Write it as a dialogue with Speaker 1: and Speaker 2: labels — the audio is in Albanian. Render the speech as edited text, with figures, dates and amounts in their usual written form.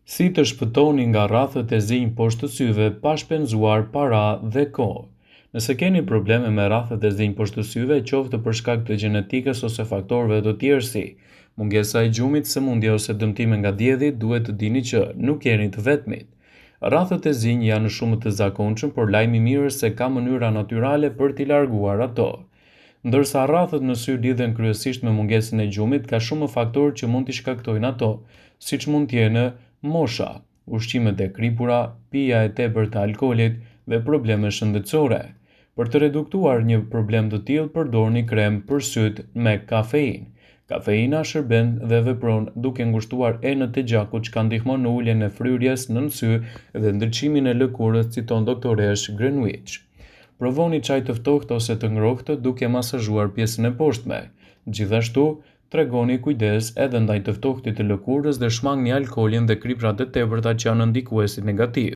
Speaker 1: Si të shpëtoni nga rrathët e zinj poshtë të syve pa shpenzuar para dhe kohë. Nëse keni probleme me rrathët e zinj poshtë të syve, qoftë për shkak të gjenetikës ose faktorëve të tjerë si mungesa e gjumit, sëmundje ose dëmtime nga dielli, duhet të dini që nuk jeni të vetmit. Rrathët e zinj janë shumë të zakonshëm, por lajmi i mirë është se ka mënyra natyrale për t'i larguar ato. Ndërsa rrathët në sy lidhen kryesisht me mungesën e gjumit, ka shumë faktorë që mund t'i shkaktojnë ato, siç mund t'jenë mosha, ushqimet e kripura, pija e tepërt e alkoolit dhe probleme shëndetësore. Për të reduktuar një problem të tillë, përdorni krem për syt me kafeinë. Kafeina shërben dhe vepron duke ngushtuar enët e gjakut, që ndihmon në uljen e fryrjes nën sy dhe ndriçimin e lëkurës, citon doktoresh Greenwich. Provoni çaj të ftohtë ose të ngrohtë duke masazhuar pjesën e poshtme. Gjithashtu, tregoni kujdes edhe ndaj të ftohtit të lëkurës dhe shmangni alkoolin dhe kriprat e tepërta që janë ndikuesi negativ.